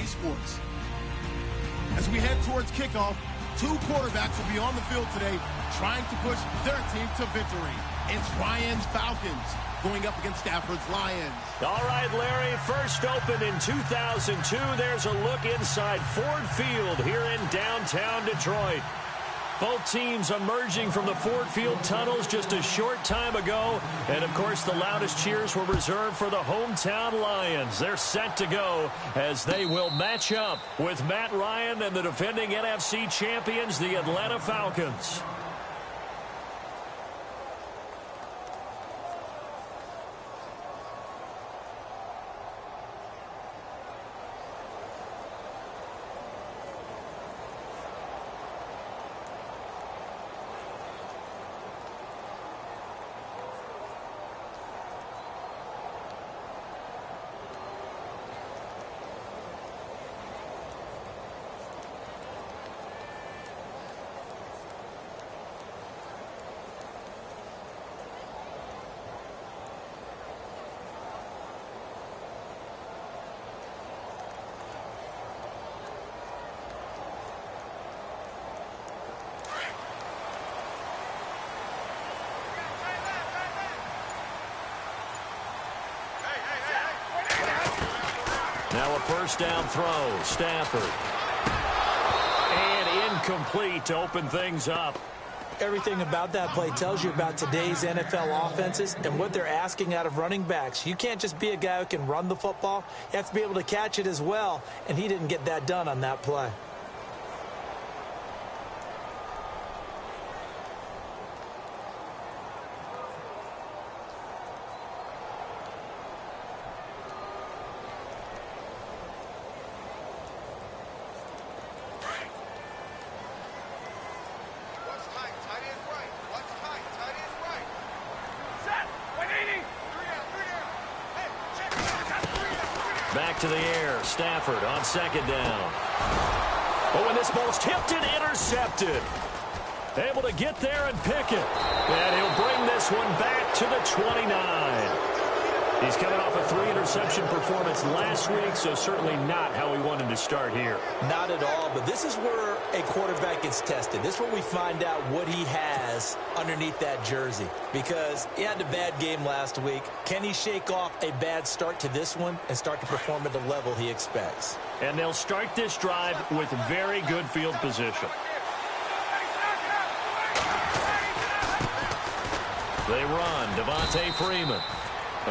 EA Sports. As we head towards kickoff, two quarterbacks will be on the field today trying to push their team to victory. It's Ryan's Falcons going up against Stafford's Lions. All right, Larry, first opened in 2002. There's a look inside Ford Field here in downtown Detroit. Both teams emerging from the Ford Field tunnels just a short time ago. And, of course, the loudest cheers were reserved for the hometown Lions. They're set to go as they will match up with Matt Ryan and the defending NFC champions, the Atlanta Falcons. Now a first down throw, Stafford. And incomplete to open things up. Everything about that play tells you about today's NFL offenses and what they're asking out of running backs. You can't just be a guy who can run the football. You have to be able to catch it as well, and he didn't get that done on that play. Back to the air. Stafford on second down. Oh, and this ball's tipped and intercepted. Able to get there and pick it. And he'll bring this one back to the 29. He's coming off a 3-interception performance last week, so certainly not how we wanted to start here. Not at all, but this is where a quarterback gets tested. This is where we find out what he has underneath that jersey, because he had a bad game last week. Can he shake off a bad start to this one and start to perform at the level he expects? And they'll start this drive with very good field position. They run. Devontae Freeman.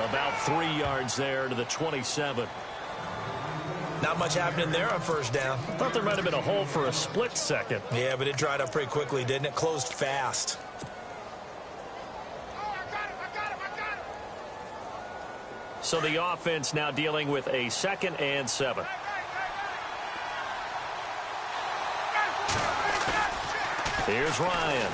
About 3 yards there to the 27. Not much happening there on first down. Thought there might have been a hole for a split second. Yeah, but it dried up pretty quickly, didn't it? Closed fast. So the offense now dealing with a 2nd and 7. Here's Ryan.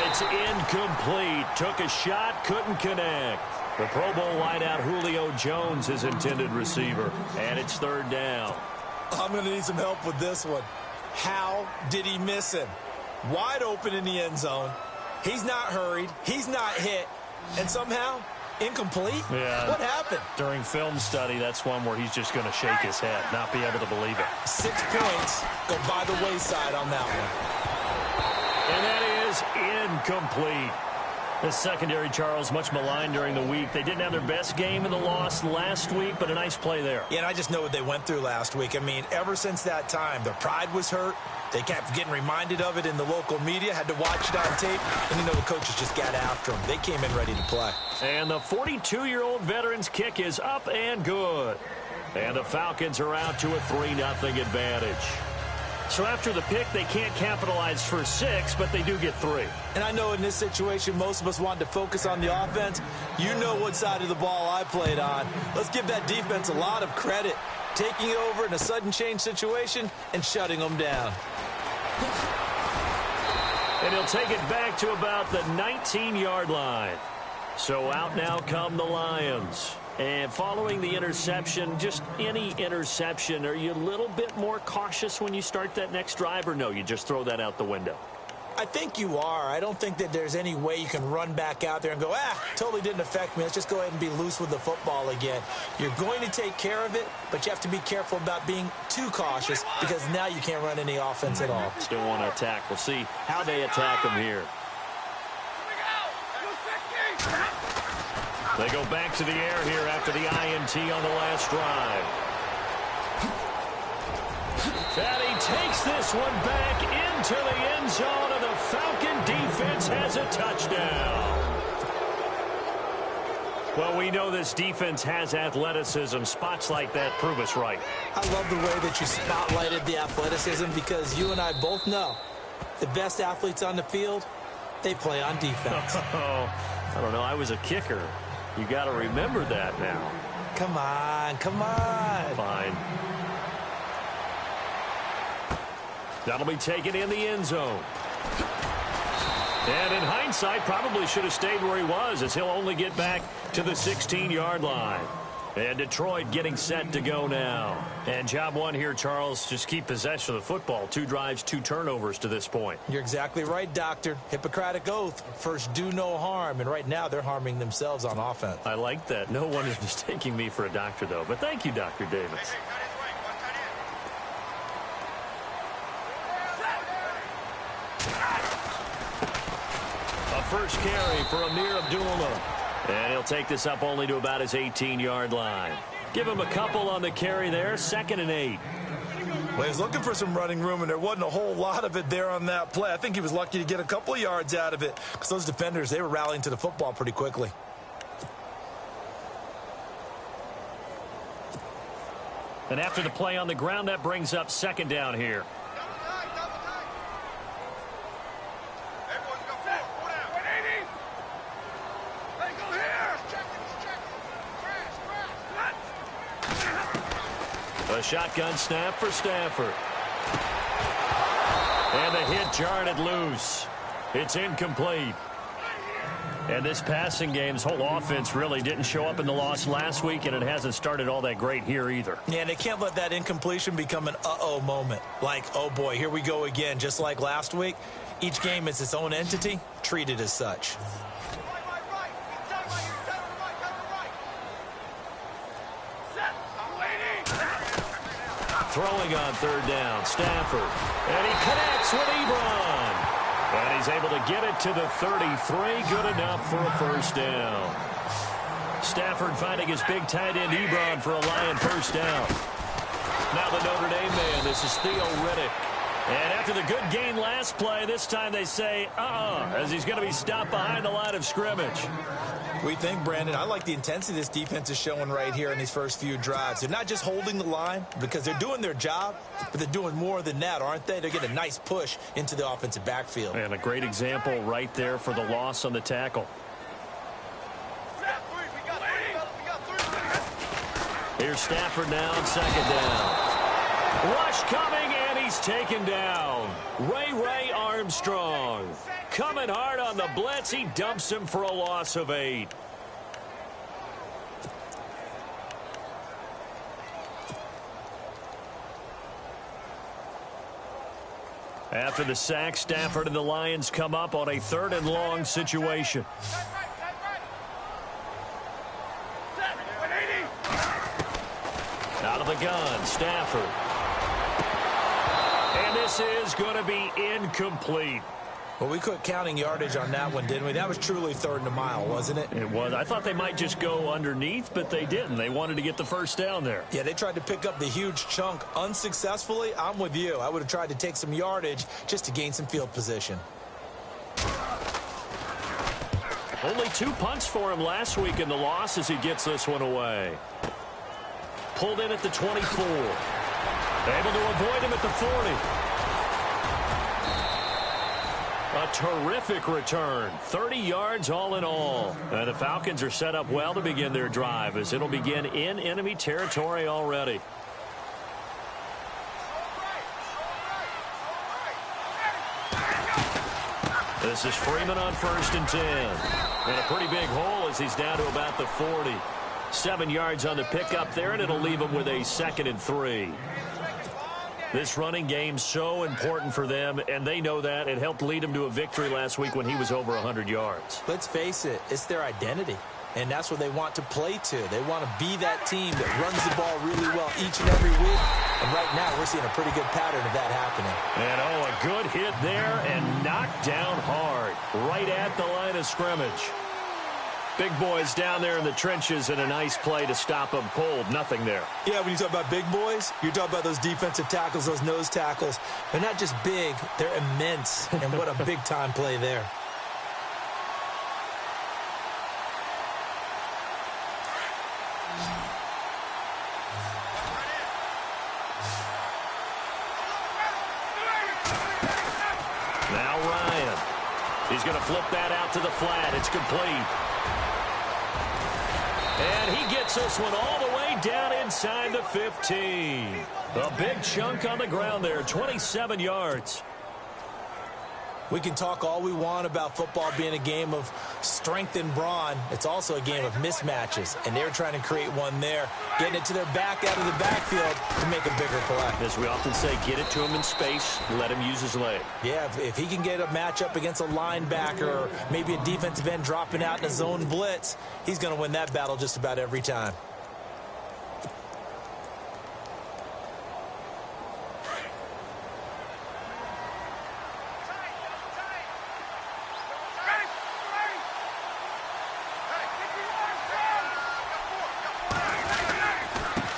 It's incomplete. Took a shot, couldn't connect. The Pro Bowl wideout Julio Jones, his intended receiver. And it's 3rd down. I'm going to need some help with this one. How did he miss him? Wide open in the end zone. He's not hurried. He's not hit. And somehow, incomplete? Yeah. What happened? During film study, that's one where he's just going to shake his head, not be able to believe it. 6 points go by the wayside on that one. And that is incomplete. The secondary, Charles, much maligned during the week. They didn't have their best game in the loss last week, but a nice play there. Yeah, and I just know what they went through last week. I mean, ever since that time, their pride was hurt. They kept getting reminded of it in the local media, had to watch it on tape, and you know the coaches just got after them. They came in ready to play. And the 42-year-old veteran's kick is up and good. And the Falcons are out to a 3-0 advantage. So after the pick, they can't capitalize for 6, but they do get 3. And I know in this situation, most of us wanted to focus on the offense. You know what side of the ball I played on. Let's give that defense a lot of credit. Taking over in a sudden change situation and shutting them down. And he'll take it back to about the 19-yard line. So out now come the Lions. And following the interception, just any interception, are you a little bit more cautious when you start that next drive, or no, you just throw that out the window? I think you are. I don't think that there's any way you can run back out there and go, totally didn't affect me. Let's just go ahead and be loose with the football again. You're going to take care of it, but you have to be careful about being too cautious because now you can't run any offense at all. Still want to attack. We'll see how they attack them here. They go back to the air here after the INT on the last drive. And he takes this one back into the end zone, and the Falcon defense has a touchdown. Well, we know this defense has athleticism. Spots like that prove us right. I love the way that you spotlighted the athleticism because you and I both know the best athletes on the field, they play on defense. I don't know. I was a kicker. You got to remember that now. Come on, come on. Fine. That'll be taken in the end zone. And in hindsight, probably should have stayed where he was as he'll only get back to the 16-yard line. And Detroit getting set to go now. And job one here, Charles, just keep possession of the football. 2 drives, 2 turnovers to this point. You're exactly right, Doctor. Hippocratic oath. First, do no harm. And right now, they're harming themselves on offense. I like that. No one is mistaking me for a doctor, though. But thank you, Dr. Davis. A first carry for Amir Abdullah. And he'll take this up only to about his 18-yard line. Give him a couple on the carry there. 2nd and 8. Well, he was looking for some running room, and there wasn't a whole lot of it there on that play. I think he was lucky to get a couple of yards out of it because those defenders, they were rallying to the football pretty quickly. And after the play on the ground, that brings up 2nd down here. A shotgun snap for Stafford. And the hit jarred it loose. It's incomplete. And this passing game's whole offense really didn't show up in the loss last week, and it hasn't started all that great here either. Yeah, and they can't let that incompletion become an uh-oh moment. Like, oh boy, here we go again, just like last week. Each game is its own entity, treated as such. Throwing on 3rd down, Stafford. And he connects with Ebron. And he's able to get it to the 33. Good enough for a first down. Stafford finding his big tight end Ebron for a Lion first down. Now the Notre Dame man, this is Theo Riddick. And after the good gain last play, this time they say, as he's going to be stopped behind the line of scrimmage. We think, Brandon, I like the intensity this defense is showing right here in these first few drives. They're not just holding the line because they're doing their job, but they're doing more than that, aren't they? They're getting a nice push into the offensive backfield. And a great example right there for the loss on the tackle. Here's Stafford now on 2nd down. Rush coming, and he's taken down. Ray Armstrong coming hard on the blitz. He dumps him for a loss of 8. After the sack, Stafford and the Lions come up on a 3rd and long situation. Out of the gun, Stafford. And this is going to be incomplete. Well, we quit counting yardage on that one, didn't we? That was truly 3rd and a mile, wasn't it? It was. I thought they might just go underneath, but they didn't. They wanted to get the first down there. Yeah, they tried to pick up the huge chunk unsuccessfully. I'm with you. I would have tried to take some yardage just to gain some field position. Only 2 punts for him last week in the loss as he gets this one away. Pulled in at the 24. Able to avoid him at the 40. A terrific return. 30 yards all in all. And the Falcons are set up well to begin their drive as it'll begin in enemy territory already. This is Freeman on 1st and 10. And a pretty big hole as he's down to about the 40. 7 yards on the pickup there, and it'll leave him with a 2nd and 3. This running game's so important for them, and they know that. It helped lead them to a victory last week when he was over 100 yards. Let's face it, it's their identity. And that's what they want to play to. They want to be that team that runs the ball really well each and every week. And right now, we're seeing a pretty good pattern of that happening. And, a good hit there and knocked down hard right at the line of scrimmage. Big boys down there in the trenches, and a nice play to stop them cold. Nothing there. Yeah, when you talk about big boys, you're talking about those defensive tackles, those nose tackles. They're not just big, they're immense. And what a big-time play there. Now Ryan. He's going to flip that out to the flat. It's complete. And he gets this one all the way down inside the 15. A big chunk on the ground there, 27 yards. We can talk all we want about football being a game of strength and brawn. It's also a game of mismatches, and they're trying to create one there, getting it to their back out of the backfield to make a bigger play. As we often say, get it to him in space, let him use his leg. Yeah, if he can get a matchup against a linebacker or maybe a defensive end dropping out in a zone blitz, he's going to win that battle just about every time.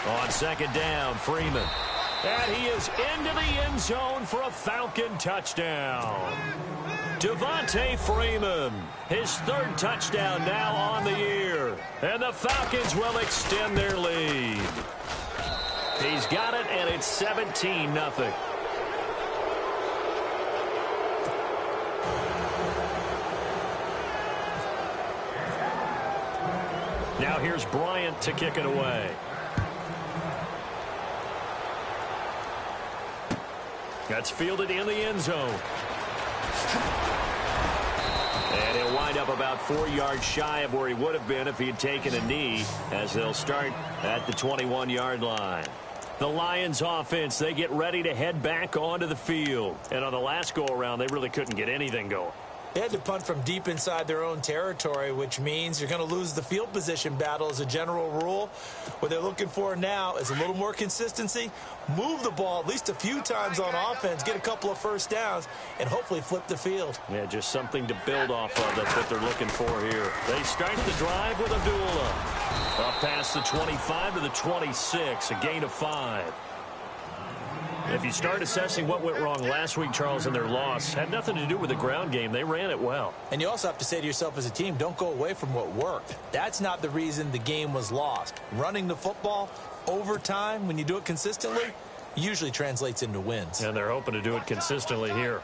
On second down, Freeman. And he is into the end zone for a Falcon touchdown. Devontae Freeman, his third touchdown now on the year. And the Falcons will extend their lead. He's got it, and it's 17-0. Now here's Bryant to kick it away. That's fielded in the end zone. And he'll wind up about 4 yards shy of where he would have been if he had taken a knee, as they'll start at the 21-yard line. The Lions offense, they get ready to head back onto the field. And on the last go-around, they really couldn't get anything going. They had to punt from deep inside their own territory, which means you're going to lose the field position battle as a general rule. What they're looking for now is a little more consistency, move the ball at least a few times on offense, get a couple of first downs, and hopefully flip the field. Yeah, just something to build off of. That's what they're looking for here. They start the drive with Abdullah. Up past the 25 to the 26, a gain of 5. If you start assessing what went wrong last week, Charles, in their loss, had nothing to do with the ground game. They ran it well. And you also have to say to yourself as a team, don't go away from what worked. That's not the reason the game was lost. Running the football over time, when you do it consistently, usually translates into wins. And they're hoping to do it consistently here.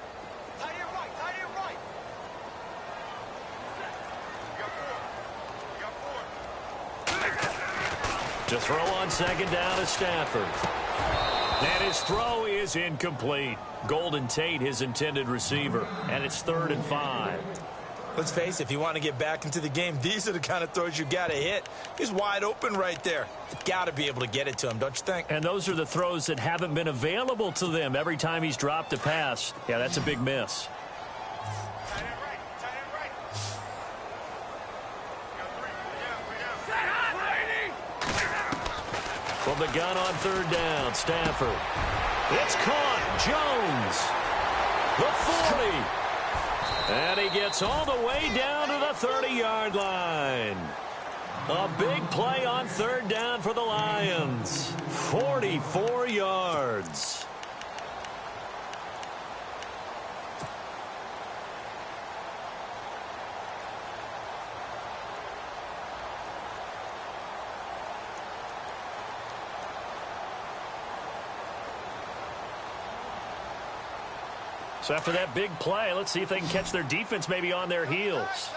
To throw on second down is Stafford. And his throw is incomplete. Golden Tate, his intended receiver. And it's 3rd and 5. Let's face it, if you want to get back into the game, these are the kind of throws you got to hit. He's wide open right there. You've got to be able to get it to him, don't you think? And those are the throws that haven't been available to them every time he's dropped a pass. Yeah, that's a big miss. From the gun on 3rd down, Stafford. It's caught. Jones. The 40. And he gets all the way down to the 30-yard line. A big play on 3rd down for the Lions. 44 yards. So after that big play, let's see if they can catch their defense maybe on their heels.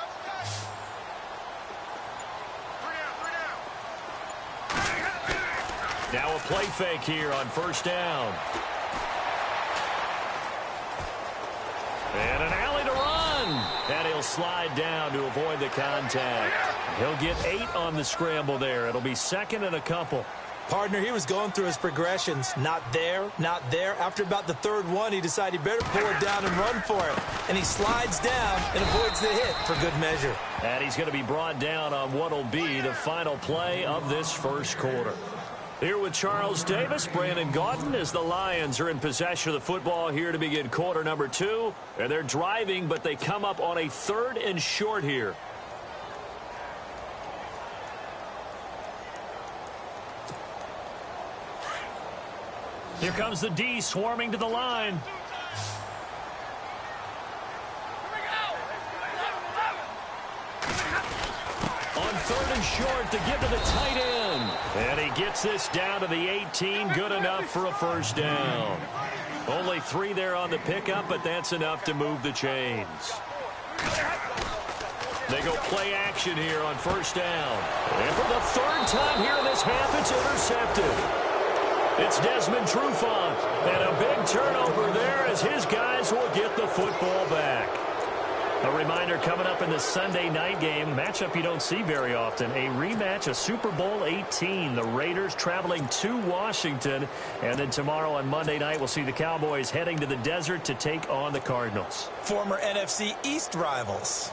Now a play fake here on 1st down. And an alley to run. And he'll slide down to avoid the contact. He'll get 8 on the scramble there. It'll be 2nd and a couple. Partner, he was going through his progressions. Not there, not there. After about the third one, he decided he better pull it down and run for it. And he slides down and avoids the hit for good measure. And he's going to be brought down on what will be the final play of this first quarter. Here with Charles Davis, Brandon Gaudin, as the Lions are in possession of the football here to begin quarter number 2. And they're driving, but they come up on a 3rd and short here. Here comes the D swarming to the line. On 3rd and short to give to the tight end. And he gets this down to the 18. Good enough for a first down. Only 3 there on the pickup, but that's enough to move the chains. They go play action here on first down. And for the 3rd time here in this half, it's intercepted. It's Desmond Trufant, and a big turnover there as his guys will get the football back. A reminder coming up in the Sunday night game, matchup you don't see very often, a rematch of Super Bowl 18. The Raiders traveling to Washington, and then tomorrow on Monday night we'll see the Cowboys heading to the desert to take on the Cardinals. Former NFC East rivals.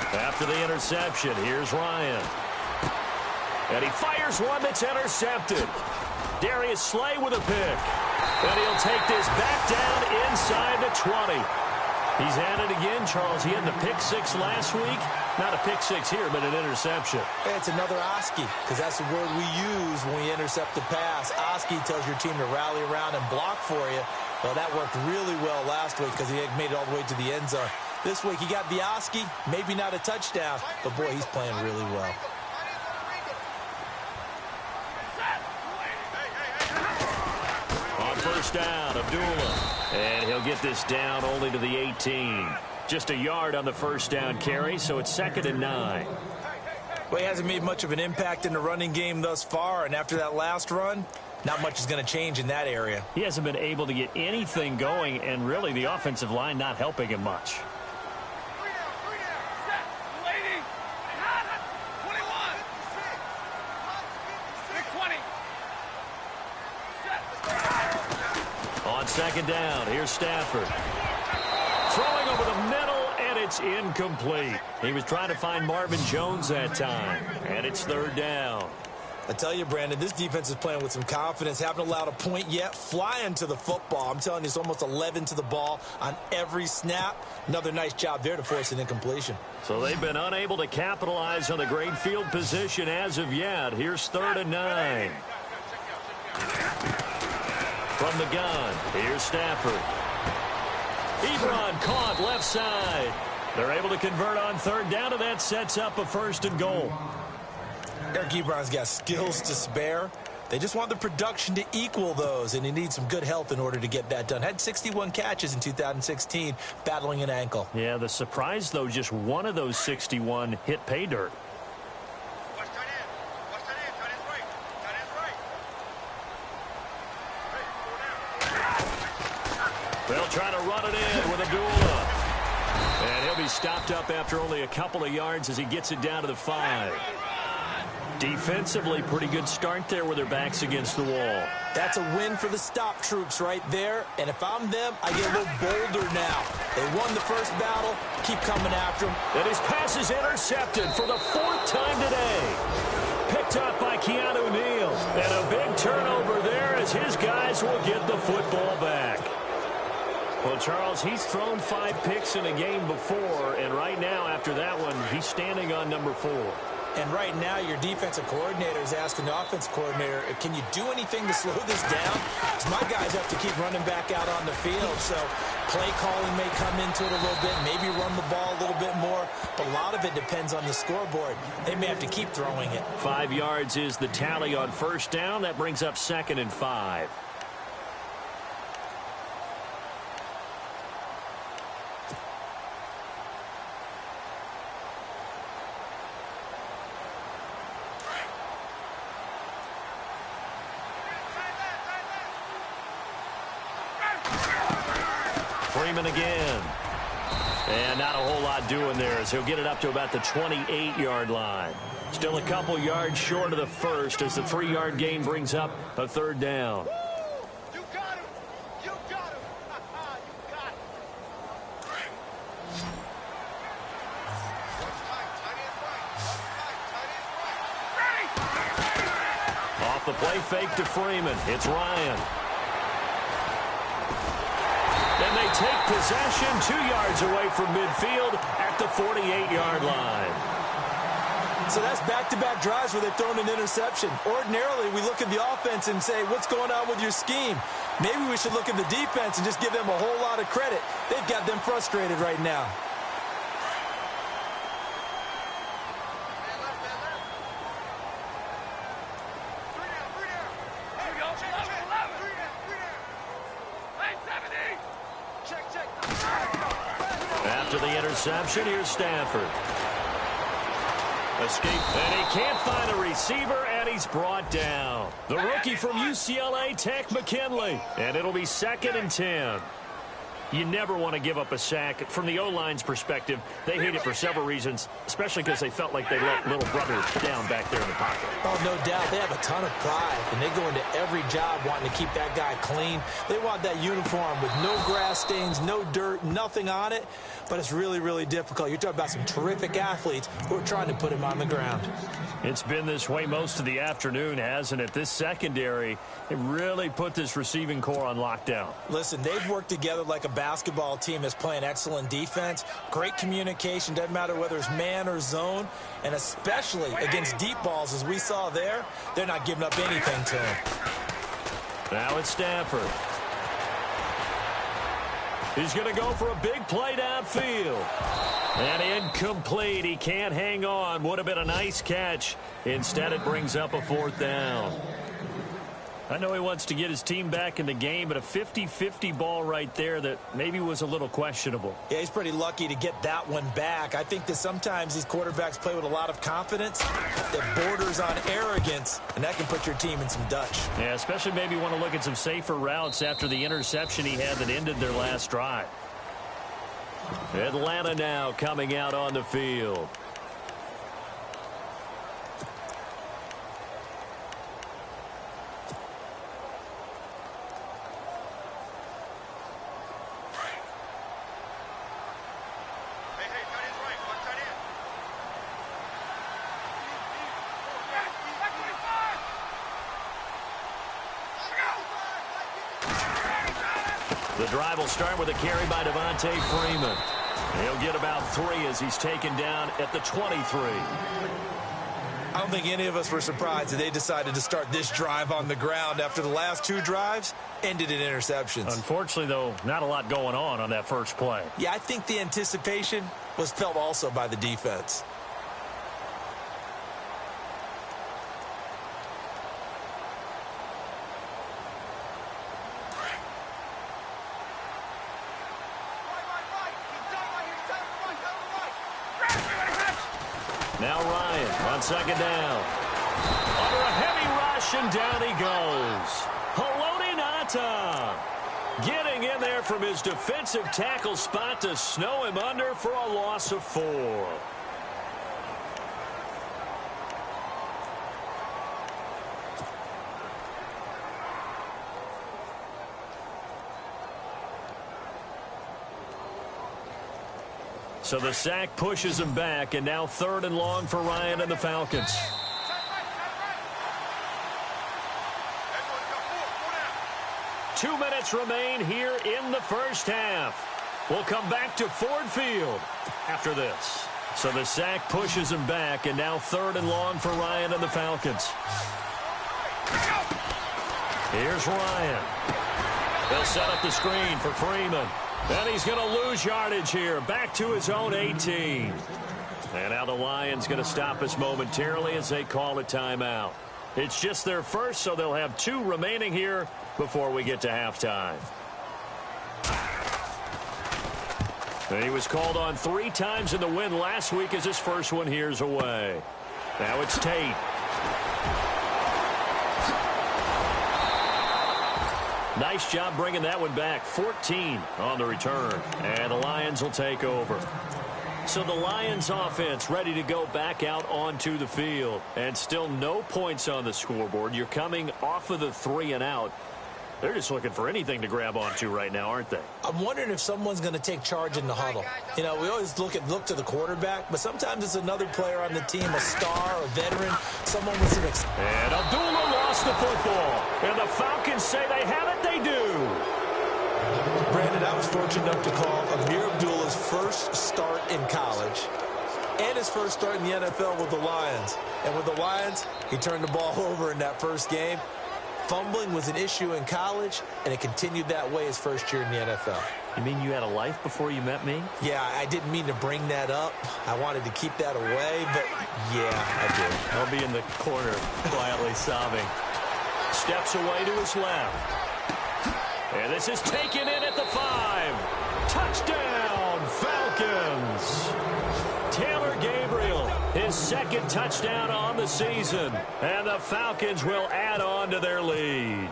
After the interception, here's Ryan. And he fires one that's intercepted. Darius Slay with a pick. And he'll take this back down inside the 20. He's at it again, Charles. He had the pick 6 last week. Not a pick 6 here, but an interception. It's another Oski, because that's the word we use when we intercept the pass. Oski tells your team to rally around and block for you. Well, that worked really well last week because he made it all the way to the end zone. This week he got the Oski, maybe not a touchdown, but boy, he's playing really well. On first down, Abdullah. And he'll get this down only to the 18. Just a yard on the first down carry, so it's 2nd and 9. Well, he hasn't made much of an impact in the running game thus far, and after that last run, not much is going to change in that area. He hasn't been able to get anything going, and really the offensive line not helping him much. On 2nd down, here's Stafford. Throwing over the middle, and it's incomplete. He was trying to find Marvin Jones that time, and it's 3rd down. I tell you, Brandon, this defense is playing with some confidence. Haven't allowed a point yet. Flying to the football. I'm telling you, it's almost 11 to the ball on every snap. Another nice job there to force an incompletion. So they've been unable to capitalize on the great field position as of yet. Here's 3rd and 9. From the gun, here's Stafford. Ebron caught left side. They're able to convert on 3rd down, and that sets up a 1st and goal. Eric Ebron's got skills to spare. They just want the production to equal those, and he needs some good health in order to get that done. Had 61 catches in 2016, battling an ankle. Yeah, the surprise, though, just one of those 61 hit pay dirt. They'll try to run it in with Abdullah. And he'll be stopped up after only a couple of yards as he gets it down to the 5. Defensively, pretty good start there with their backs against the wall. That's a win for the stop troops right there. And if I'm them, I get a little bolder now. They won the first battle. Keep coming after them. And his pass is intercepted for the 4th time today. Picked up by Keanu Neal. And a big turnover there as his guys will get the football back. Well, Charles, he's thrown 5 picks in a game before, and right now, after that one, he's standing on number 4. And right now, your defensive coordinator is asking the offensive coordinator, can you do anything to slow this down? Because my guys have to keep running back out on the field. So play calling may come into it a little bit, maybe run the ball a little bit more. But a lot of it depends on the scoreboard. They may have to keep throwing it. 5 yards is the tally on first down. That brings up 2nd and 5. Freeman again. And not a whole lot doing there as he'll get it up to about the 28-yard line. Still a couple yards short of the first as the 3-yard gain brings up a third down. You got him. You got him. You got him. Off the play fake to Freeman. It's Ryan. And they take possession 2 yards away from midfield at the 48-yard line. So that's back-to-back drives where they've thrown an interception. Ordinarily, we look at the offense and say, what's going on with your scheme? Maybe we should look at the defense and just give them a whole lot of credit. They've got them frustrated right now. After the interception, here's Stafford. Escape, and he can't find a receiver, and he's brought down. The rookie from UCLA, Tech McKinley. And it'll be 2nd and 10. You never want to give up a sack. From the O-line's perspective, they hate it for several reasons, especially because they felt like they let little brother down back there in the pocket. Oh, no doubt. They have a ton of pride, and they go into every job wanting to keep that guy clean. They want that uniform with no grass stains, no dirt, nothing on it, but it's really, really difficult. You're talking about some terrific athletes who are trying to put him on the ground. It's been this way most of the afternoon, hasn't it? This secondary, it really put this receiving core on lockdown. Listen, they've worked together like a basketball team that's playing excellent defense. Great communication, doesn't matter whether it's man or zone, and especially against deep balls as we saw there, they're not giving up anything to him. Now it's Stafford. He's going to go for a big play downfield. And incomplete. He can't hang on. Would have been a nice catch. Instead, it brings up a 4th down. I know he wants to get his team back in the game, but a 50-50 ball right there that maybe was a little questionable. Yeah, he's pretty lucky to get that one back. I think that sometimes these quarterbacks play with a lot of confidence that borders on arrogance, and that can put your team in some Dutch. Yeah, especially maybe want to look at some safer routes after the interception he had that ended their last drive. Atlanta now coming out on the field. The drive will start with a carry by Devontae Freeman. He'll get about 3 as he's taken down at the 23. I don't think any of us were surprised that they decided to start this drive on the ground after the last 2 drives ended in interceptions. Unfortunately, though, not a lot going on that first play. Yeah, I think the anticipation was felt also by the defense. Now Ryan on 2nd down. Under a heavy rush, and down he goes. Haloti Ngata getting in there from his defensive tackle spot to snow him under for a loss of 4. So the sack pushes him back, and now 3rd and long for Ryan and the Falcons. Two minutes remain here in the first half. We'll come back to Ford Field after this. So the sack pushes him back, and now 3rd and long for Ryan and the Falcons. Here's Ryan. They'll set up the screen for Freeman. And he's going to lose yardage here. Back to his own 18. And now the Lions going to stop us momentarily as they call a timeout. It's just their first, so they'll have 2 remaining here before we get to halftime. And he was called on 3 times in the win last week as his first one here's away. Now it's Tate. Nice job bringing that one back. 14 on the return. And the Lions will take over. So the Lions offense ready to go back out onto the field. And still no points on the scoreboard. You're coming off of the 3 and out. They're just looking for anything to grab onto right now, aren't they? I'm wondering if someone's going to take charge in the huddle. You know, we always look to the quarterback, but sometimes it's another player on the team, a star, a veteran, someone with some And Abdullah lost the football. And the Falcons say they have it. They do. Brandon, I was fortunate enough to call Amir Abdullah's first start in college and his first start in the NFL with the Lions. And with the Lions, he turned the ball over in that first game. Fumbling was an issue in college, and it continued that way his first year in the NFL. You mean you had a life before you met me? Yeah, I didn't mean to bring that up. I wanted to keep that away, but yeah, I did. I'll be in the corner quietly sobbing. Steps away to his left. And this is taken in at the 5. Touchdown, Falcons. Taylor Gabriel, his second touchdown on the season. And the Falcons will add on to their lead.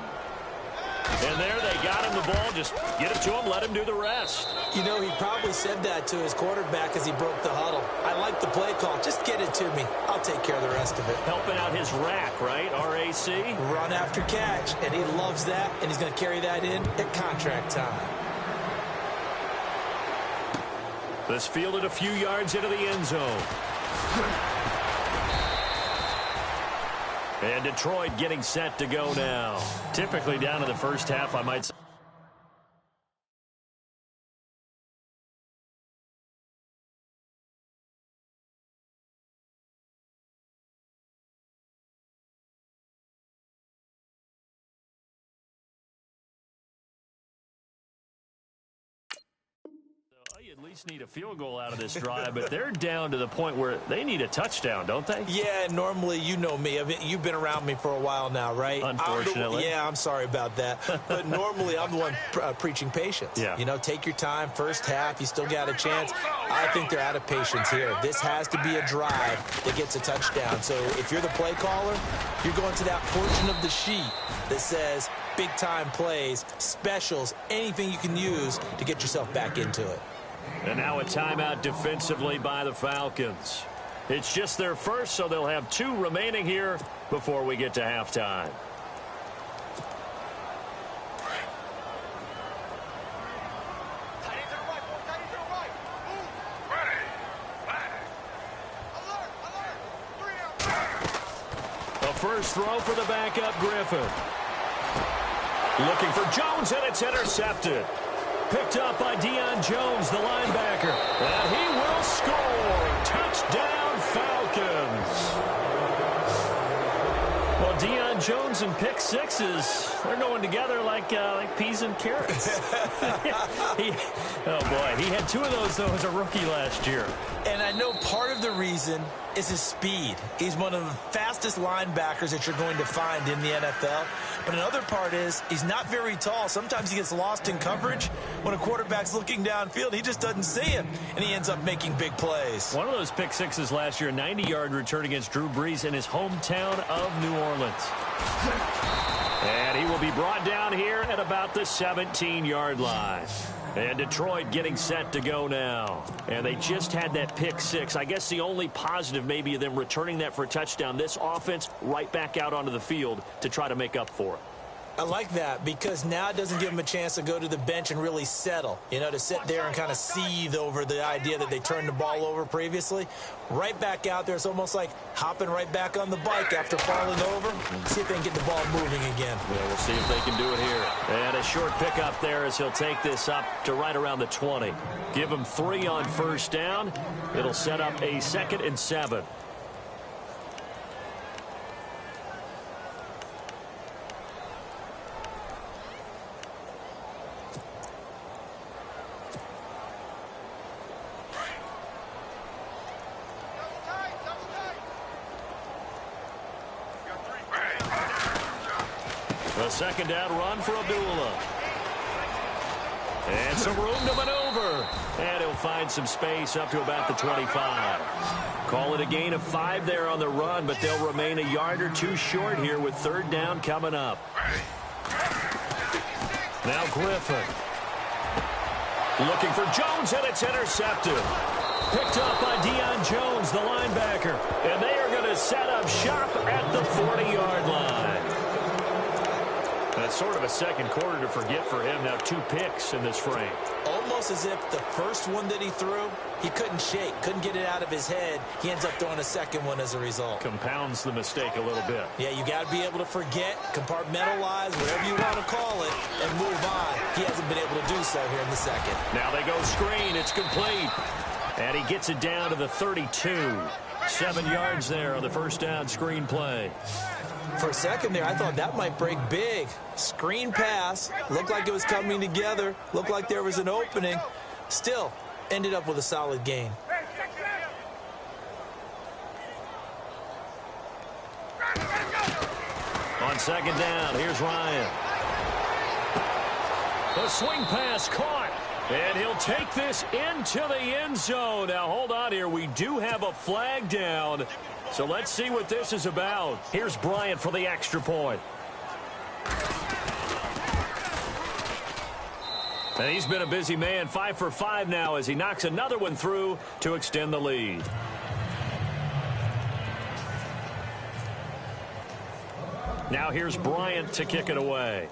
And there they got him the ball. Just get it to him, let him do the rest. You know, he probably said that to his quarterback as he broke the huddle. I like the play call. Just get it to me. I'll take care of the rest of it. Helping out his rack, right? RAC? Run after catch. And he loves that, and he's going to carry that in at contract time. This fielded a few yards into the end zone. And Detroit getting set to go now. Typically down in the first half, I might say. You at least need a field goal out of this drive, but they're down to the point where they need a touchdown, don't they? Yeah, normally, you know me. You've been around me for a while now, right? Unfortunately. I'm sorry about that. But normally, I'm the one preaching patience. Yeah. You know, take your time. First half, you still got a chance. I think they're out of patience here. This has to be a drive that gets a touchdown. So if you're the play caller, you're going to that portion of the sheet that says big-time plays, specials, anything you can use to get yourself back into it. And now a timeout defensively by the Falcons. It's just their first, so they'll have 2 remaining here before we get to halftime. A first throw for the backup Griffin. Looking for Jones, and it's intercepted. Picked up by Deion Jones, the linebacker. And he will score. Touchdown, Falcons. Well, Deion Jones and pick sixes, they're going together like peas and carrots. Oh, boy. He had 2 of those, though, as a rookie last year. And I know part of the reason is his speed. He's one of the fastest linebackers that you're going to find in the NFL. But another part is he's not very tall. Sometimes he gets lost in coverage. When a quarterback's looking downfield, he just doesn't see him, and he ends up making big plays. One of those pick sixes last year, a 90-yard return against Drew Brees in his hometown of New Orleans. And he will be brought down here at about the 17-yard line. And Detroit getting set to go now. And they just had that pick 6. I guess the only positive maybe of them returning that for a touchdown. This offense right back out onto the field to try to make up for it. I like that because now it doesn't give them a chance to go to the bench and really settle, you know, to sit there and kind of seethe over the idea that they turned the ball over previously. Right back out there, it's almost like hopping right back on the bike after falling over. See if they can get the ball moving again. Yeah, we'll see if they can do it here. And a short pickup there as he'll take this up to right around the 20. Give him 3 on first down. It'll set up a 2nd and 7. A second down run for Abdullah. And some room to maneuver. And he'll find some space up to about the 25. Call it a gain of 5 there on the run, but they'll remain a yard or 2 short here with 3rd down coming up. Now Griffin. Looking for Jones, and it's intercepted. Picked up by Deion Jones, the linebacker. And they are going to set up shop at the 40-yard line. That's sort of a second quarter to forget for him. Now 2 picks in this frame. Almost as if the first one that he threw, he couldn't shake, couldn't get it out of his head. He ends up throwing a second one as a result. Compounds the mistake a little bit. Yeah, you got to be able to forget, compartmentalize, whatever you want to call it, and move on. He hasn't been able to do so here in the second. Now they go screen. It's complete. And he gets it down to the 32. 7 yards there on the first down screen play. For a second there, I thought that might break big. Screen pass. Looked like it was coming together. Looked like there was an opening. Still, ended up with a solid gain. On second down, here's Ryan. The swing pass caught. And he'll take this into the end zone. Now, hold on here. We do have a flag down. So let's see what this is about. Here's Bryant for the extra point. And he's been a busy man. 5 for 5 now as he knocks another one through to extend the lead. Now here's Bryant to kick it away.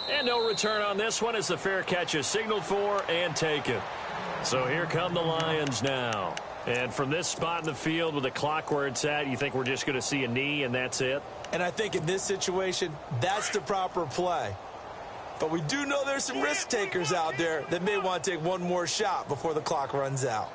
And no return on this one as the fair catch is signaled for and taken. So here come the Lions now. And from this spot in the field with the clock where it's at, you think we're just going to see a knee and that's it? And I think in this situation, that's the proper play. But we do know there's some risk takers out there that may want to take one more shot before the clock runs out.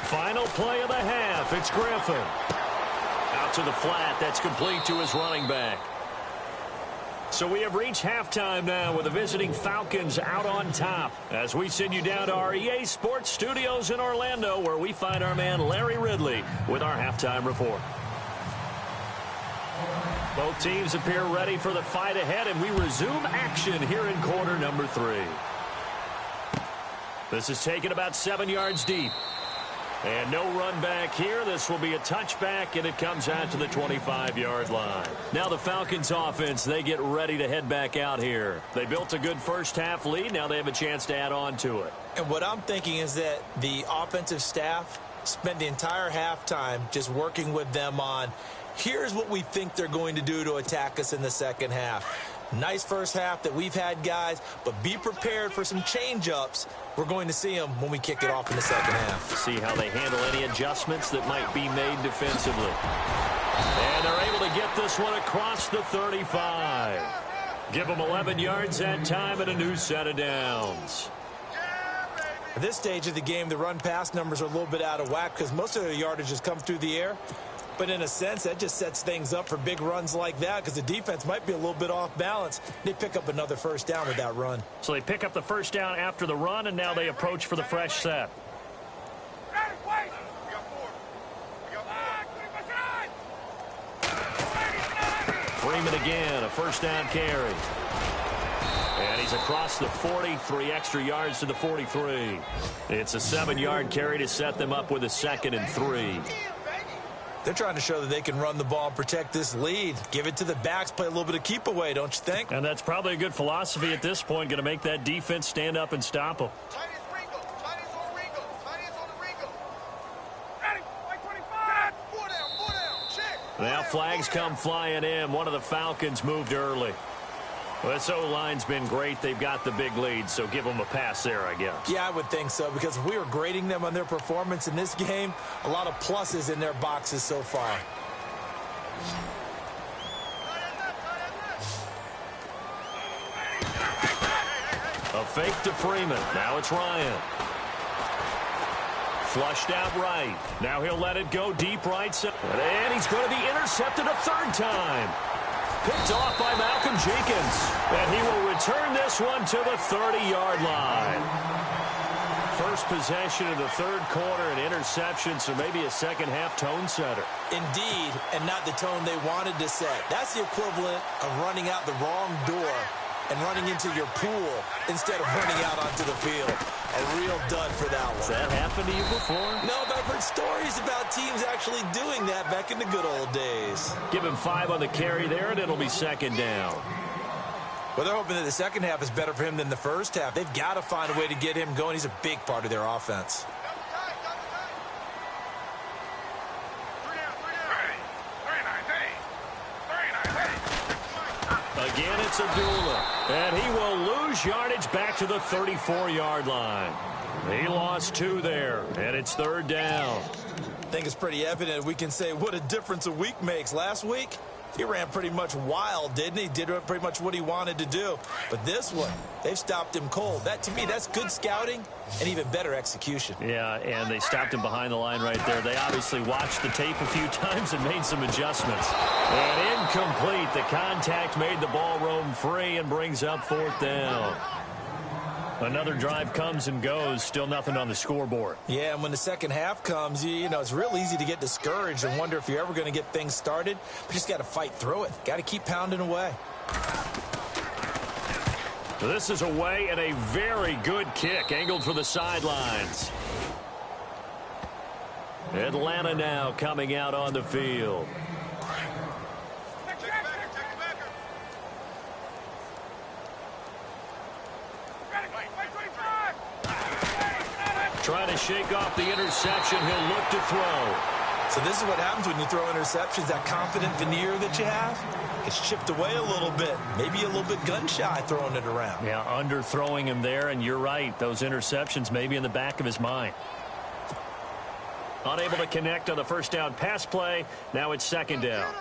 Final play of the half. It's Griffin. Out to the flat. That's complete to his running back. So we have reached halftime now with the visiting Falcons out on top as we send you down to our EA Sports Studios in Orlando where we find our man Larry Ridley with our halftime report. Both teams appear ready for the fight ahead, and we resume action here in quarter number 3. This is taken about 7 yards deep. And no run back here. This will be a touchback, and it comes out to the 25-yard line. Now the Falcons offense, they get ready to head back out here. They built a good first-half lead. Now they have a chance to add on to it. And what I'm thinking is that the offensive staff spent the entire halftime just working with them on, here's what we think they're going to do to attack us in the second half. Nice first half that we've had, guys, but be prepared for some change-ups. We're going to see them when we kick it off in the second half. See how they handle any adjustments that might be made defensively. And they're able to get this one across the 35. Give them 11 yards that time and a new set of downs. At this stage of the game, the run-pass numbers are a little bit out of whack because most of their yardage has come through the air. But in a sense, that just sets things up for big runs like that because the defense might be a little bit off balance. They pick up another first down with that run. So they pick up the first down after the run, and now they approach for the fresh set. Freeman again, a first down carry. And he's across the 40, 3 extra yards to the 43. It's a 7-yard carry to set them up with a 2nd and 3. They're trying to show that they can run the ball and protect this lead. Give it to the backs, play a little bit of keep away, don't you think? And that's probably a good philosophy at this point, going to make that defense stand up and stop them. Now flags come flying in. One of the Falcons moved early. Well, this O-line's been great. They've got the big lead, so give them a pass there, I guess. Yeah, I would think so, because if we were grading them on their performance in this game, a lot of pluses in their boxes so far. A fake to Freeman. Now it's Ryan. Flushed out right. Now he'll let it go deep right side. And he's going to be intercepted a 3rd time. Picked off by Malcolm Jenkins. And he will return this one to the 30-yard line. First possession of the 3rd quarter, an interception, so maybe a second-half tone setter. Indeed, and not the tone they wanted to set. That's the equivalent of running out the wrong door and running into your pool instead of running out onto the field. A real dud for that one. Has that happened to you before? No, but I've heard stories about teams actually doing that back in the good old days. Give him 5 on the carry there, and it'll be second down. Well, they're hoping that the second half is better for him than the first half. They've got to find a way to get him going. He's a big part of their offense. Again, it's Abdullah, and he will lose yardage back to the 34-yard line. He lost 2 there, and it's third down. I think it's pretty evident we can say what a difference a week makes. Last week, he ran pretty much wild, didn't he? Did pretty much what he wanted to do. But this one, they've stopped him cold. That, to me, that's good scouting and even better execution. Yeah, and they stopped him behind the line right there. They obviously watched the tape a few times and made some adjustments. And incomplete. The contact made the ball roam free and brings up fourth down. Another drive comes and goes. Still nothing on the scoreboard. Yeah, and when the second half comes, you know, it's real easy to get discouraged and wonder if you're ever going to get things started. But you just got to fight through it. Got to keep pounding away. This is away and a very good kick. Angled for the sidelines. Atlanta now coming out on the field. Trying to shake off the interception. He'll look to throw. So this is what happens when you throw interceptions. That confident veneer that you have gets chipped away a little bit. Maybe a little bit gun-shy throwing it around. Yeah, underthrowing him there, and you're right. Those interceptions may be in the back of his mind. Unable to connect on the first down pass play. Now it's second down.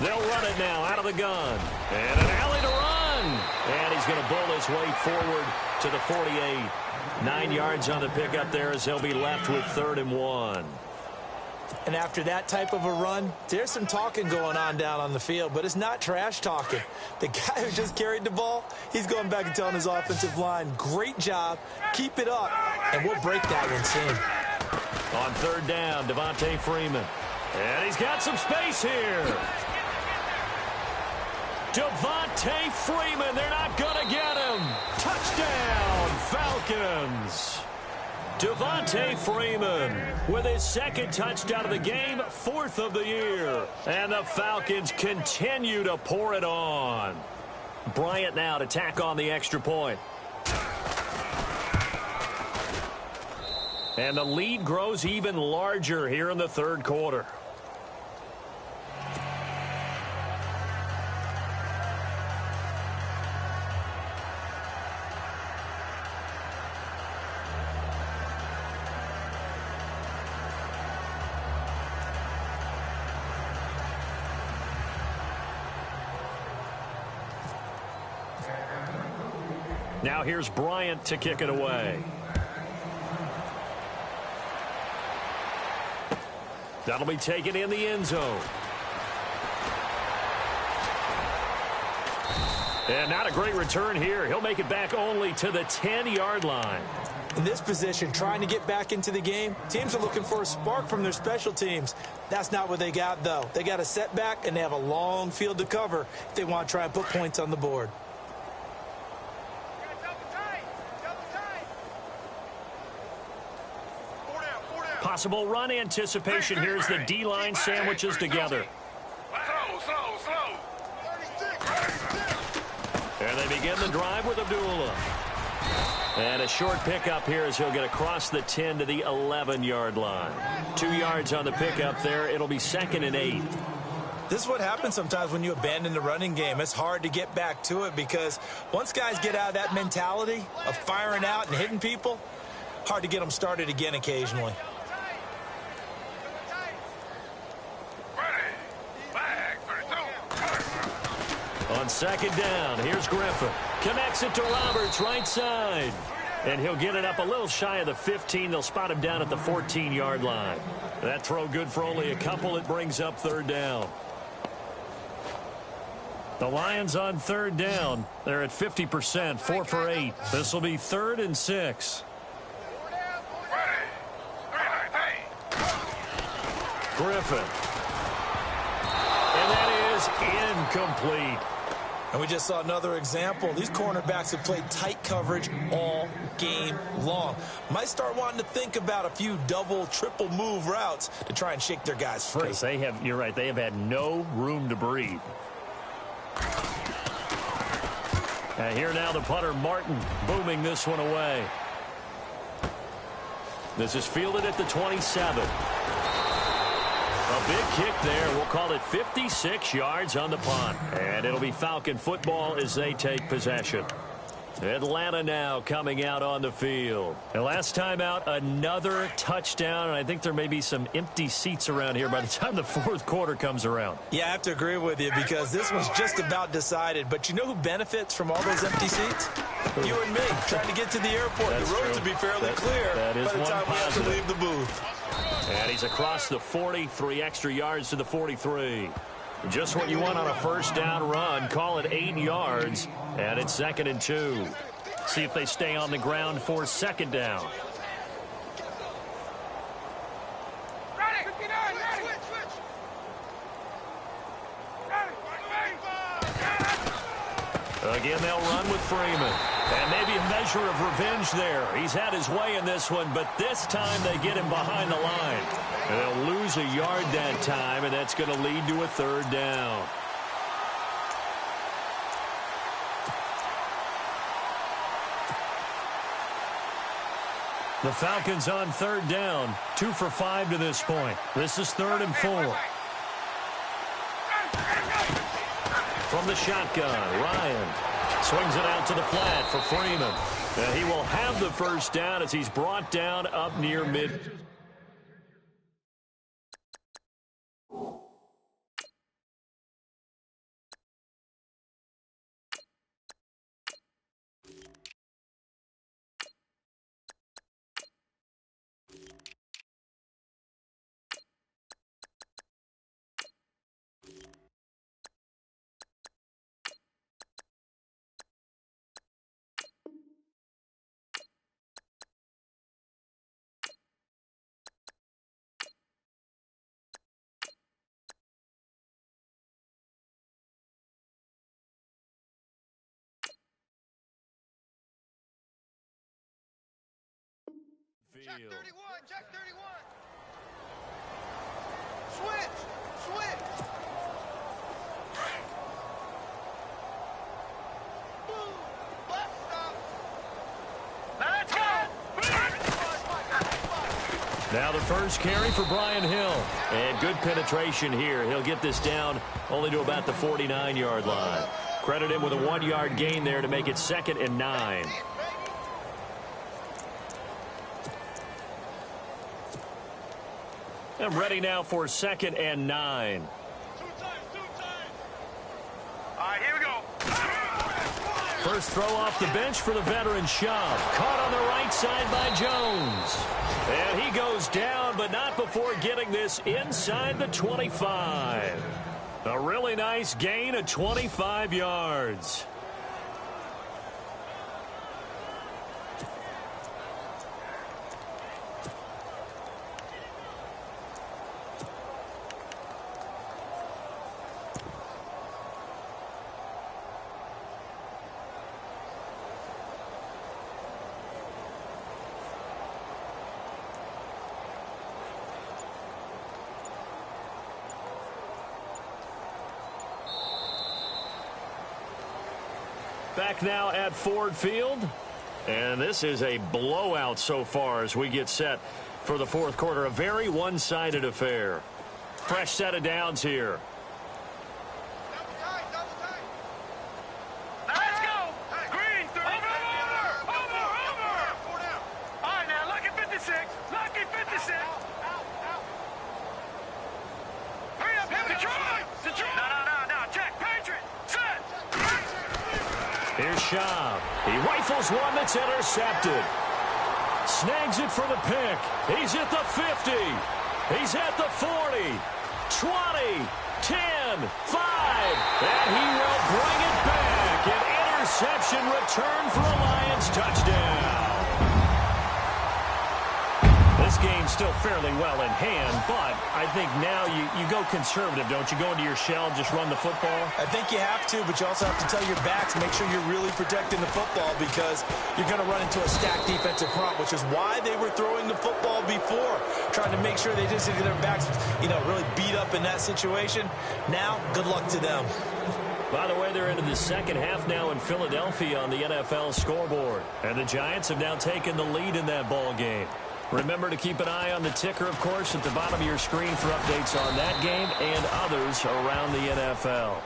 They'll run it now out of the gun. And an alley to run. And he's going to bull his way forward to the 48. 9 yards on the pickup there as he'll be left with 3rd and 1. And after that type of a run, there's some talking going on down on the field, but it's not trash talking. The guy who just carried the ball, he's going back and telling his offensive line, great job, keep it up, and we'll break that one soon. On 3rd down, Devontae Freeman. And he's got some space here. Devontae Freeman, they're not going to get him. Touchdown, Falcons. Devontae Freeman with his 2nd touchdown of the game, 4th of the year. And the Falcons continue to pour it on. Bryant now to tack on the extra point. And the lead grows even larger here in the 3rd quarter. Now here's Bryant to kick it away. That'll be taken in the end zone. And not a great return here. He'll make it back only to the 10-yard line. In this position, trying to get back into the game, teams are looking for a spark from their special teams. That's not what they got, though. They got a setback, and they have a long field to cover if they want to try and put points on the board. Possible run anticipation. Here's the D-line sandwiches together. Slow. And they begin the drive with Abdullah. And a short pickup here as he'll get across the 10 to the 11-yard line. 2 yards on the pickup there. It'll be 2nd and 8. This is what happens sometimes when you abandon the running game. It's hard to get back to it because once guys get out of that mentality of firing out and hitting people, hard to get them started again occasionally. On 2nd down, here's Griffin. Connects it to Roberts, right side. And he'll get it up a little shy of the 15. They'll spot him down at the 14-yard line. That throw good for only a couple. It brings up 3rd down. The Lions on 3rd down. They're at 50%, 4 for 8. This will be 3rd and 6. Griffin. And that is incomplete. And we just saw another example. These cornerbacks have played tight coverage all game long. Might start wanting to think about a few double, triple move routes to try and shake their guys free. You're right, they have had no room to breathe. And here now the punter, Martin, booming this one away. This is fielded at the 27. A big kick there. We'll call it 56 yards on the punt. And it'll be Falcon football as they take possession. Atlanta now coming out on the field. And last time out, another touchdown. And I think there may be some empty seats around here by the time the fourth quarter comes around. Yeah, I have to agree with you because this was just about decided. But you know who benefits from all those empty seats? You and me, trying to get to the airport. That's the road true. to be fairly clear by the time we have to leave the booth. And he's across the 40, 3 extra yards to the 43. Just what you want on a first down run. Call it 8 yards, and it's 2nd and 2. See if they stay on the ground for 2nd down. Again, they'll run with Freeman. And maybe a measure of revenge there. He's had his way in this one, but this time they get him behind the line. And they'll lose a yard that time, and that's going to lead to a 3rd down. The Falcons on 3rd down, 2 for 5 to this point. This is 3rd and 4. From the shotgun, Ryan swings it out to the flat for Freeman. And he will have the first down as he's brought down up near mid. Check 31, check 31. Switch. Boom. Left stop. Let's go. Now the first carry for Brian Hill. And good penetration here. He'll get this down only to about the 49-yard line. Credit him with a 1-yard gain there to make it 2nd and 9. And ready now for 2nd and 9. Two times. All right, here we go. First throw off the bench for the veteran Schaub. Caught on the right side by Jones. And he goes down, but not before getting this inside the 25. A really nice gain of 25 yards. Back now at Ford Field. And this is a blowout so far as we get set for the fourth quarter. A very one-sided affair. Fresh set of downs here. Double time. Let's go. Green, over. 4 down. All right, now, lucky 56. Out. Hurry up, Detroit. No, check. Patriot. Set. Here's Schaub. He rifles one that's intercepted. Snags it for the pick. He's at the 50. He's at the 40. 20. 10. 5. And he will bring it back. An interception return for a Lions touchdown. This this game's still fairly well in hand, but I think now you go conservative, don't you? Go into your shell and just run the football? I think you have to, but you also have to tell your backs, make sure you're really protecting the football because you're going to run into a stacked defensive front, which is why they were throwing the football before, trying to make sure they just get their backs, really beat up in that situation. Now, good luck to them. By the way, they're into the second half now in Philadelphia on the NFL scoreboard. And the Giants have now taken the lead in that ball game. Remember to keep an eye on the ticker, of course, at the bottom of your screen for updates on that game and others around the NFL.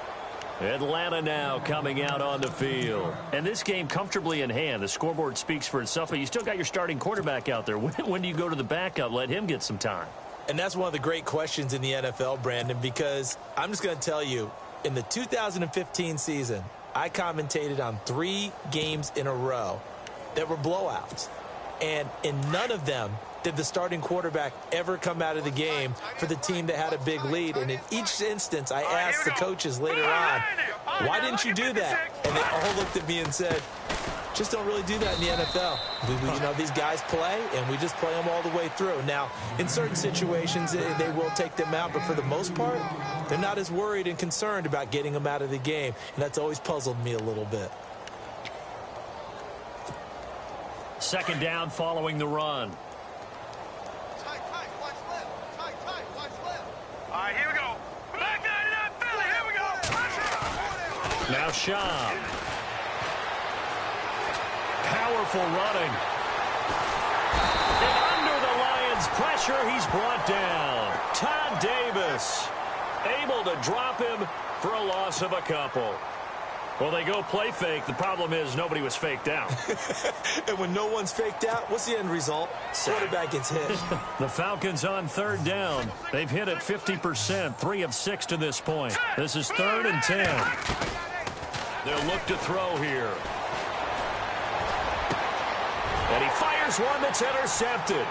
Atlanta now coming out on the field. And this game comfortably in hand. The scoreboard speaks for itself, but you still got your starting quarterback out there. When do you go to the backup? Let him get some time. And that's one of the great questions in the NFL, Brandon, because I'm just going to tell you, in the 2015 season, I commentated on 3 games in a row that were blowouts. And in none of them did the starting quarterback ever come out of the game for the team that had a big lead. And in each instance, I asked the coaches later on, why didn't you do that? And they all looked at me and said, just don't really do that in the NFL. These guys play, and we just play them all the way through. Now, in certain situations, they will take them out, but for the most part, they're not as worried and concerned about getting them out of the game, and that's always puzzled me a little bit. Second down following the run. Tight, watch left. Tight, watch left. All right, here we go. Back 99 Philly, here we go. Now Schaub. Powerful running. And under the Lions' pressure, he's brought down. Todd Davis able to drop him for a loss of a couple. Well, they go play fake. The problem is nobody was faked out. And when no one's faked out, what's the end result? Quarterback gets hit. The Falcons on third down. They've hit it 50%, 3 of 6 to this point. This is 3rd and 10. They'll look to throw here. And he fires one that's intercepted.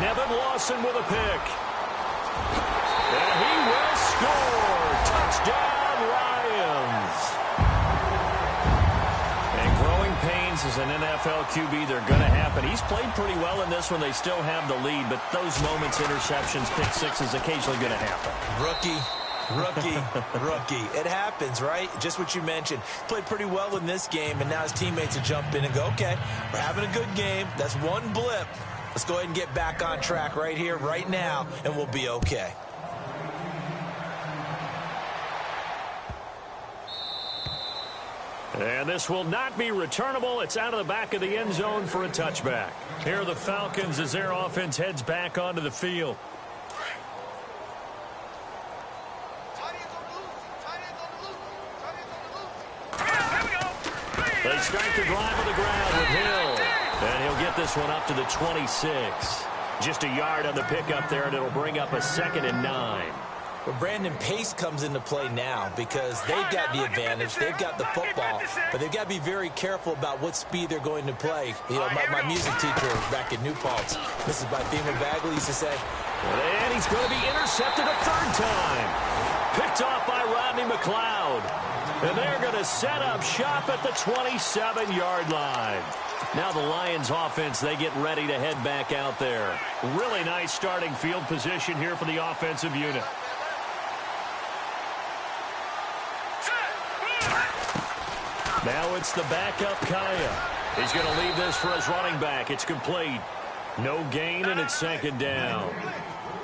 Nevin Lawson with a pick. And he will score. Touchdown, Lions. And growing pains as an NFL QB, they're going to happen. He's played pretty well in this one. They still have the lead, but those moments, interceptions, pick sixes, occasionally going to happen. Rookie. It happens, right? Just what you mentioned. Played pretty well in this game, and now his teammates will jump in and go, okay, we're having a good game. That's one blip. Let's go ahead and get back on track right here, right now, and we'll be okay. And this will not be returnable. It's out of the back of the end zone for a touchback. Here are the Falcons as their offense heads back onto the field. They start the drive on the ground with Hill. And he'll get this one up to the 26. Just a yard on the pickup there, and it'll bring up a 2nd and 9. Well, Brandon, pace comes into play now because they've got the advantage. They've got the football, but they've got to be very careful about what speed they're going to play. My music teacher back at New Paltz, Mrs. Bythema Bagley, used to say, and he's going to be intercepted a 3rd time. Picked off by Rodney McLeod. And they're going to set up shop at the 27-yard line. Now the Lions offense, they get ready to head back out there. Really nice starting field position here for the offensive unit. Now it's the backup Kaya. He's going to leave this for his running back. It's complete. No gain, and it's 2nd down.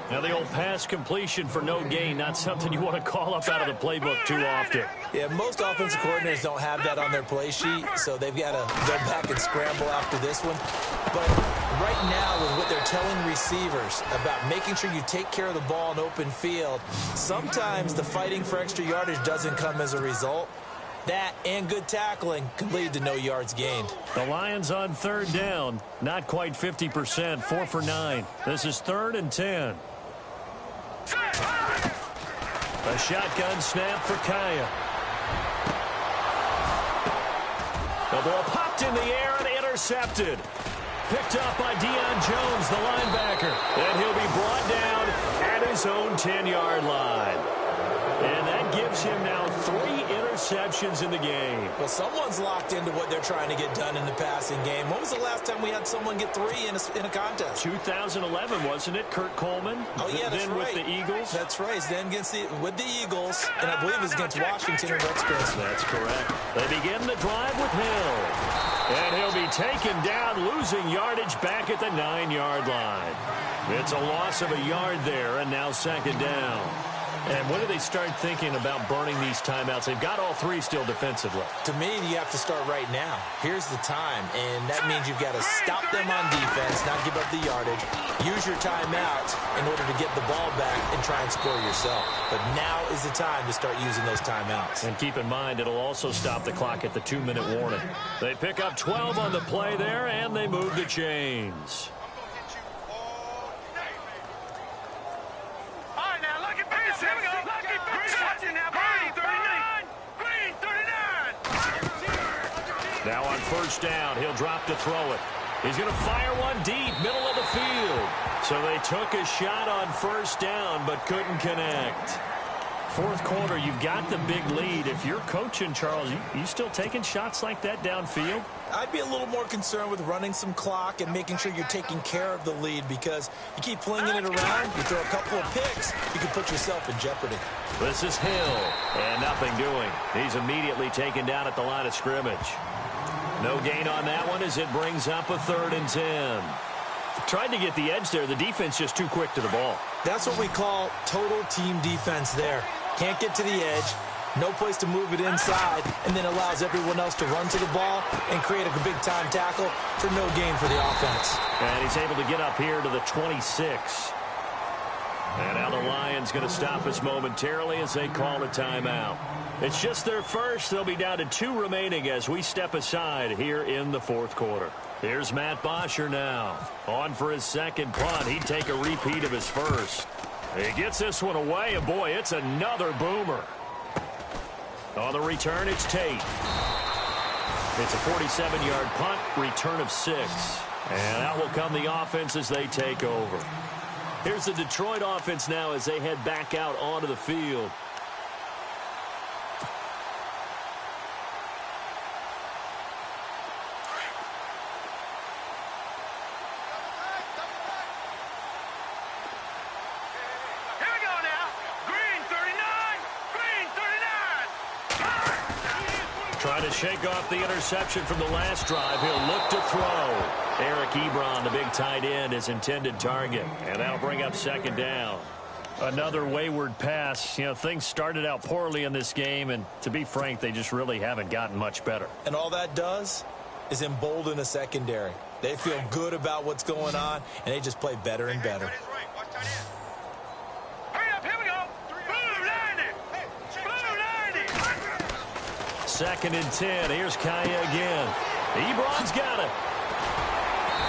Now the old pass completion for no gain, not something you want to call up out of the playbook too often. Yeah, most offensive coordinators don't have that on their play sheet, so they've got to go back and scramble after this one. But right now, with what they're telling receivers about making sure you take care of the ball in open field, sometimes the fighting for extra yardage doesn't come as a result. That and good tackling could lead to no yards gained. The Lions on 3rd down, not quite 50%, 4 for 9. This is 3rd and 10. A shotgun snap for Kaya. The ball popped in the air and intercepted. Picked up by Deion Jones, the linebacker. And he'll be brought down at his own 10-yard line. And that gives him now 3 interceptions interceptions in the game. Well, someone's locked into what they're trying to get done in the passing game. When was the last time we had someone get 3 in a contest? 2011, wasn't it? Kurt Coleman. Oh, yeah, that's then right. With the Eagles. That's right. Then with the Eagles, and I believe it was against Washington and Redskins. That's correct. They begin the drive with Hill. And he'll be taken down, losing yardage back at the 9-yard line. It's a loss of a yard there, and now second down. And when do they start thinking about burning these timeouts? They've got all 3 still defensively. To me, you have to start right now. Here's the time, and that means you've got to stop them on defense, not give up the yardage. Use your timeout in order to get the ball back and try and score yourself. But now is the time to start using those timeouts. And keep in mind, it'll also stop the clock at the 2-minute warning. They pick up 12 on the play there, and they move the chains. Now on first down, he'll drop to throw it. He's going to fire one deep, middle of the field. So they took a shot on first down, but couldn't connect. Fourth quarter, you've got the big lead. If you're coaching, Charles, you still taking shots like that downfield? I'd be a little more concerned with running some clock and making sure you're taking care of the lead, because you keep flinging it around, you throw a couple of picks, you can put yourself in jeopardy. This is Hill, and nothing doing. He's immediately taken down at the line of scrimmage. No gain on that one as it brings up a 3rd and 10. Tried to get the edge there. The defense just too quick to the ball. That's what we call total team defense there. Can't get to the edge, no place to move it inside, and then allows everyone else to run to the ball and create a big-time tackle for no gain for the offense. And he's able to get up here to the 26. And now the Lions going to stop us momentarily as they call a timeout. It's just their first. They'll be down to 2 remaining as we step aside here in the fourth quarter. Here's Matt Bosher now. On for his second punt. He'd take a repeat of his first. He gets this one away, and boy, it's another boomer. On the return, it's Tate. It's a 47-yard punt, return of 6. And out will come the offense as they take over. Here's the Detroit offense now as they head back out onto the field. Trying to shake off the interception from the last drive. He'll look to throw. Eric Ebron, the big tight end, his intended target. And that'll bring up second down. Another wayward pass. You know, things started out poorly in this game, and to be frank, they just really haven't gotten much better. And all that does is embolden a secondary. They feel good about what's going on, and they just play better and better. Second and 10. Here's Kaya again. Ebron's got it.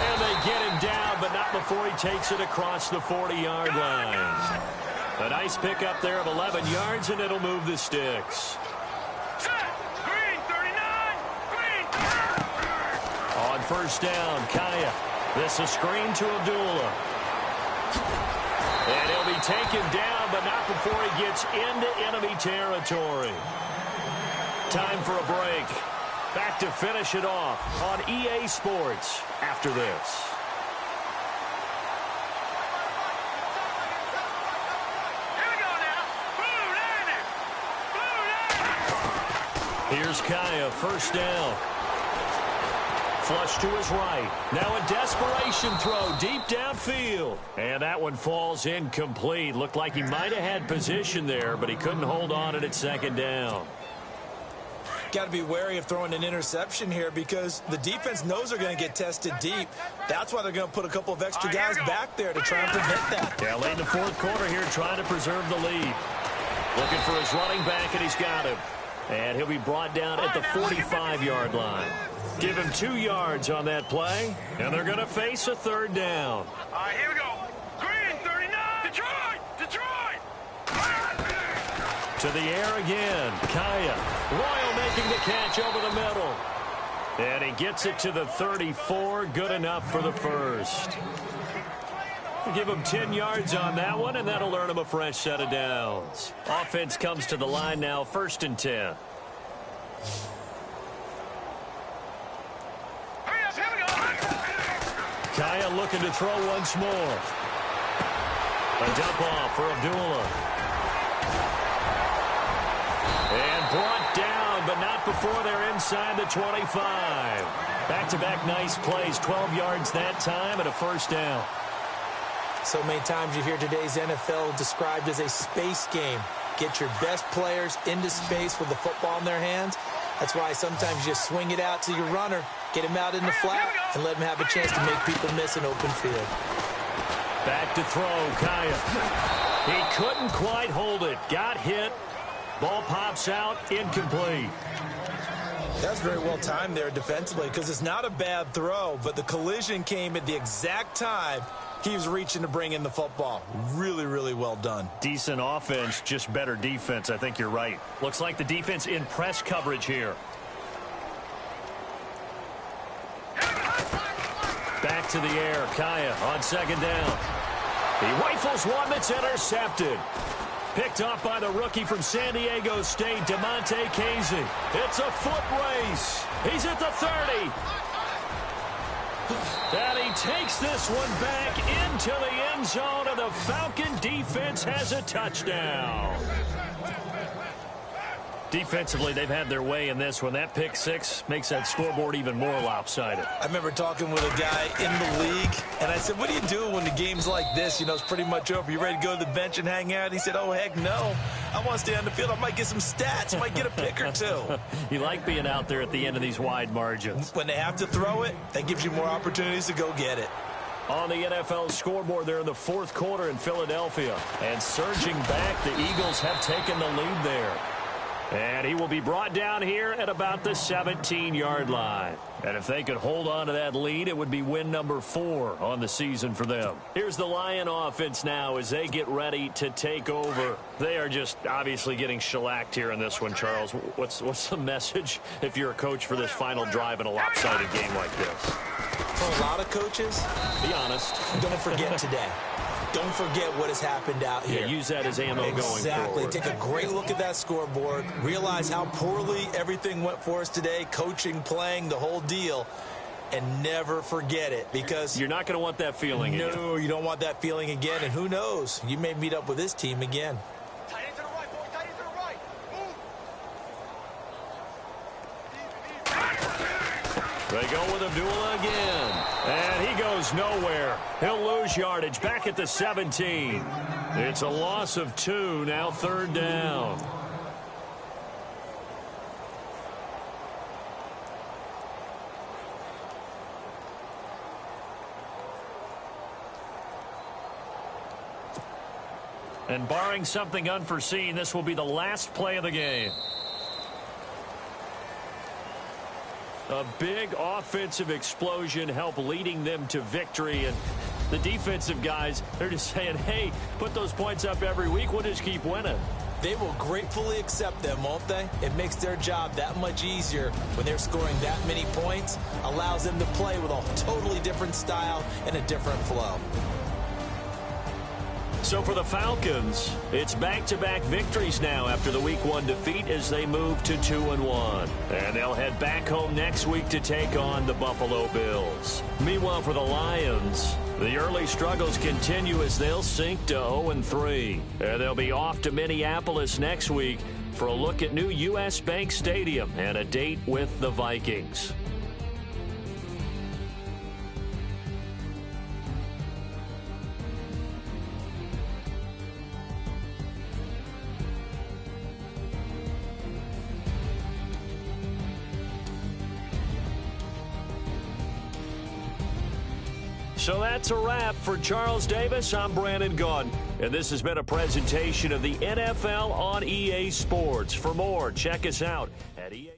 And they get him down, but not before he takes it across the 40-yard line. A nice pickup there of 11 yards, and it'll move the sticks. On first down, Kaya. This a screen to Abdullah. And he'll be taken down, but not before he gets into enemy territory. Time for a break. Back to finish it off on EA Sports after this. Here's Kaya, first down. Flush to his right. Now a desperation throw deep downfield. And that one falls incomplete. Looked like he might have had position there, but he couldn't hold on at second down. Got to be wary of throwing an interception here because the defense knows they're going to get tested deep. That's why they're going to put a couple of extra guys back there to try and prevent that. Yeah, late in the fourth quarter here trying to preserve the lead. Looking for his running back, and he's got him. And he'll be brought down at the 45-yard line. Give him 2 yards on that play, and they're going to face a third down. All right, here we go. Green, 39. Detroit! To the air again. Kaya. Royal making the catch over the middle. And he gets it to the 34. Good enough for the first. We'll give him 10 yards on that one, and that'll earn him a fresh set of downs. Offense comes to the line now, 1st and 10. Hurry up, here we go. Kaya looking to throw once more. A dump off for Abdullah. And brought down, but not before they're inside the 25. Back-to-back nice plays, 12 yards that time and a first down. So many times you hear today's NFL described as a space game. Get your best players into space with the football in their hands. That's why sometimes you swing it out to your runner, get him out in the flat, and let him have a chance to make people miss an open field. Back to throw, Kaya. He couldn't quite hold it. Got hit. Ball pops out, incomplete. That's very well timed there defensively because it's not a bad throw, but the collision came at the exact time he was reaching to bring in the football. Really, really well done. Decent offense, just better defense. I think you're right. Looks like the defense in press coverage here. Back to the air, Kaya on second down. He rifles one that's intercepted. Picked up by the rookie from San Diego State, Damontae Kazee. It's a foot race. He's at the 30. And he takes this one back into the end zone, and the Falcon defense has a touchdown. Defensively, they've had their way in this one. That pick six makes that scoreboard even more lopsided. I remember talking with a guy in the league, and I said, what do you do when the game's like this? You know, it's pretty much over. You ready to go to the bench and hang out? He said, oh, heck no. I want to stay on the field. I might get some stats. I might get a pick or two. You like being out there at the end of these wide margins. When they have to throw it, that gives you more opportunities to go get it. On the NFL scoreboard, they're in the fourth quarter in Philadelphia. And surging back, the Eagles have taken the lead there. And he will be brought down here at about the 17-yard line. And if they could hold on to that lead, it would be win number 4 on the season for them. Here's the Lion offense now as they get ready to take over. They are just obviously getting shellacked here in this one, Charles. What's the message if you're a coach for this final drive in a lopsided game like this? For a lot of coaches, be honest. Don't forget today. Don't forget what has happened out here. Yeah, use that as ammo going forward. Exactly. Take a great look at that scoreboard. Realize how poorly everything went for us today. Coaching, playing, the whole deal. And never forget it because you're not going to want that feeling again. No, you don't want that feeling again. And who knows? You may meet up with this team again. Tight end to the right, boy. Tight end to the right. Move. They go with Abdullah again. And he goes nowhere. He'll lose yardage back at the 17. It's a loss of 2, now third down. And barring something unforeseen, this will be the last play of the game. A big offensive explosion helped leading them to victory. And the defensive guys, they're just saying, hey, put those points up every week. We'll just keep winning. They will gratefully accept them, won't they? It makes their job that much easier when they're scoring that many points. Allows them to play with a totally different style and a different flow. So for the Falcons, it's back-to-back victories now after the Week 1 defeat as they move to 2-1. And they'll head back home next week to take on the Buffalo Bills. Meanwhile, for the Lions, the early struggles continue as they'll sink to 0-3. And they'll be off to Minneapolis next week for a look at new U.S. Bank Stadium and a date with the Vikings. So that's a wrap. For Charles Davis, I'm Brandon Gaudin. And this has been a presentation of the NFL on EA Sports. For more, check us out at EA.